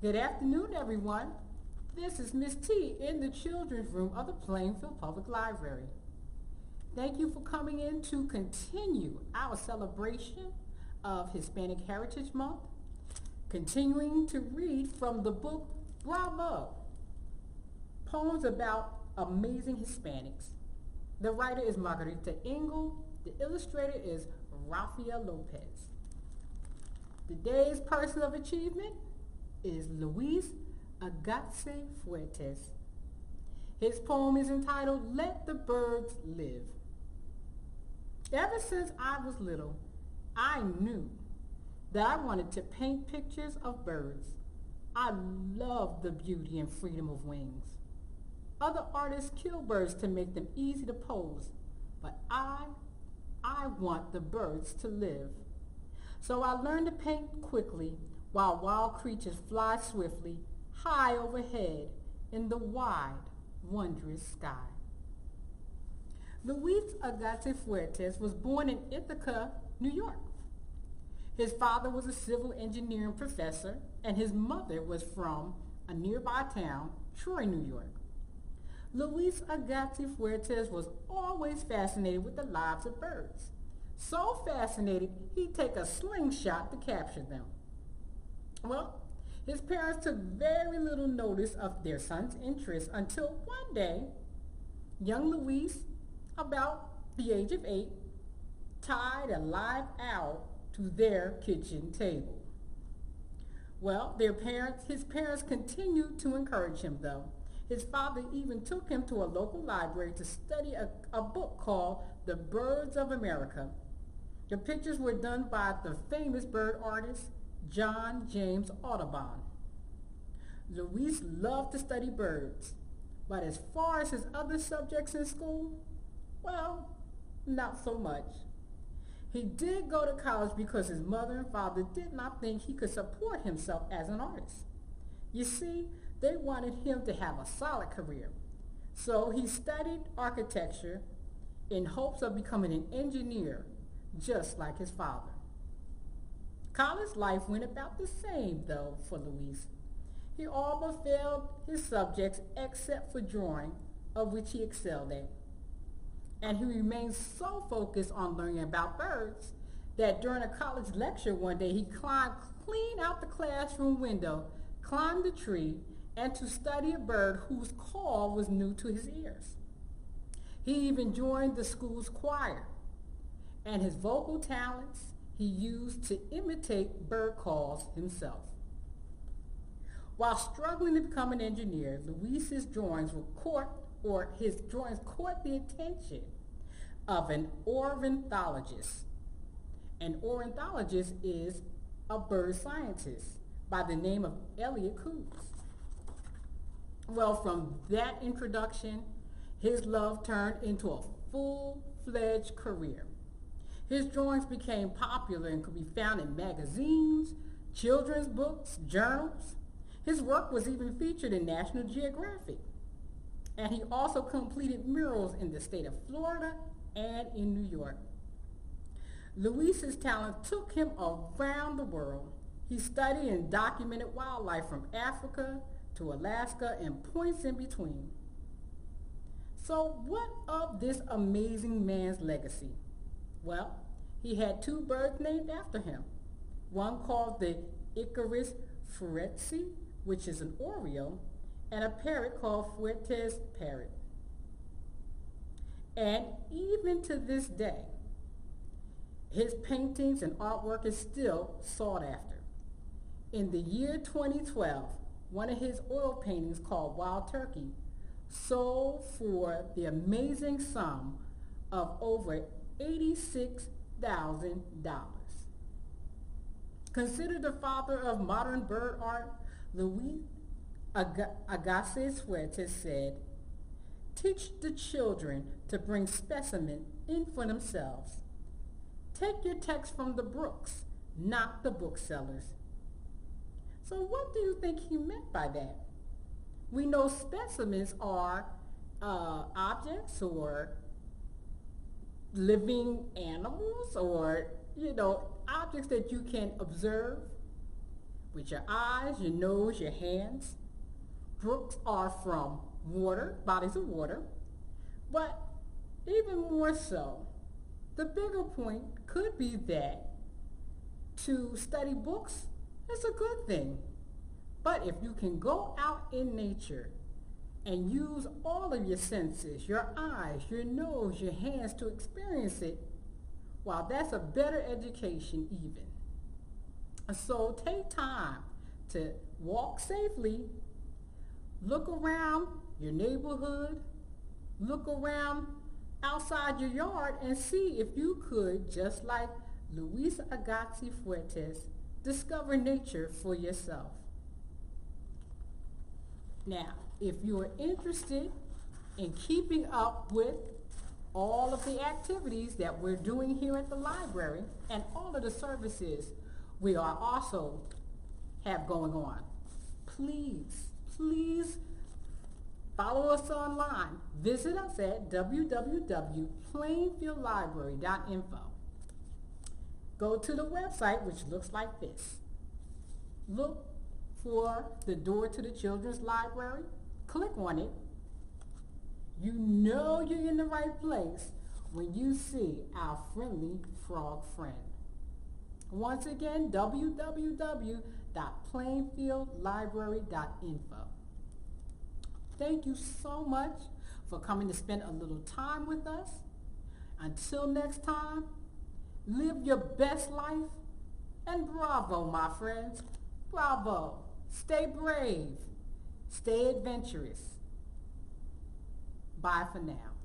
Good afternoon, everyone. This is Miss T in the children's room of the Plainfield Public Library. Thank you for coming in to continue our celebration of Hispanic Heritage Month, continuing to read from the book Bravo, Poems About Amazing Hispanics. The writer is Margarita Engle. The illustrator is Raphael Lopez. Today's person of achievement is Luis Agassi Fuertes. His poem is entitled Let the Birds Live. Ever since I was little, I knew that I wanted to paint pictures of birds. I love the beauty and freedom of wings. Other artists kill birds to make them easy to pose, but I want the birds to live. So I learned to paint quickly while wild creatures fly swiftly high overhead in the wide, wondrous sky. Luis Agassi Fuertes was born in Ithaca, New York. His father was a civil engineering professor, and his mother was from a nearby town, Troy, New York. Luis Agassi Fuertes was always fascinated with the lives of birds. So fascinated, he'd take a slingshot to capture them. Well, his parents took very little notice of their son's interest until one day, young Luis, about the age of 8, tied a live owl to their kitchen table. Well, his parents continued to encourage him, though. His father even took him to a local library to study a book called The Birds of America. The pictures were done by the famous bird artist John James Audubon. Luis loved to study birds, but as far as his other subjects in school, well, not so much. He did go to college because his mother and father did not think he could support himself as an artist. You see, they wanted him to have a solid career. So he studied architecture in hopes of becoming an engineer, just like his father. College life went about the same, though, for Luis. He all but failed his subjects except for drawing, of which he excelled at. And he remained so focused on learning about birds that during a college lecture one day he climbed clean out the classroom window, climbed the tree, and to study a bird whose call was new to his ears. He even joined the school's choir, and his vocal talents he used to imitate bird calls himself. While struggling to become an engineer, Luis's drawings caught the attention of an ornithologist. An ornithologist is a bird scientist by the name of Elliott Coues. Well, from that introduction, his love turned into a full-fledged career. His drawings became popular and could be found in magazines, children's books, journals. His work was even featured in National Geographic. And he also completed murals in the state of Florida and in New York. Luis's talent took him around the world. He studied and documented wildlife from Africa to Alaska and points in between. So what of this amazing man's legacy? Well, he had 2 birds named after him. One called the Icarus Fuertes, which is an oriole, and a parrot called Fuertes parrot. And even to this day, his paintings and artwork is still sought after. In the year 2012, one of his oil paintings called Wild Turkey sold for the amazing sum of over $86,000. Considered the father of modern bird art, Luis Agassi Fuertes said, "Teach the children to bring specimens in for themselves. Take your text from the brooks, not the booksellers." So what do you think he meant by that? We know specimens are objects or living animals or, objects that you can observe. with your eyes, your nose, your hands. Brooks are from water, bodies of water. But even more so, the bigger point could be that to study books is a good thing. But if you can go out in nature and use all of your senses, your eyes, your nose, your hands to experience it, well, that's a better education even. So take time to walk safely, look around your neighborhood, look around outside your yard and see if you could, just like Luis Agassi Fuertes, discover nature for yourself. Now, if you are interested in keeping up with all of the activities that we're doing here at the library and all of the services we are also have going on, please follow us online. Visit us at www.plainfieldlibrary.info. Go to the website, which looks like this. Look for the door to the children's library. Click on it. You know you're in the right place when you see our friendly frog friend. Once again, www.plainfieldlibrary.info. Thank you so much for coming to spend a little time with us. Until next time, live your best life, and bravo, my friends. Bravo. Stay brave. Stay adventurous. Bye for now.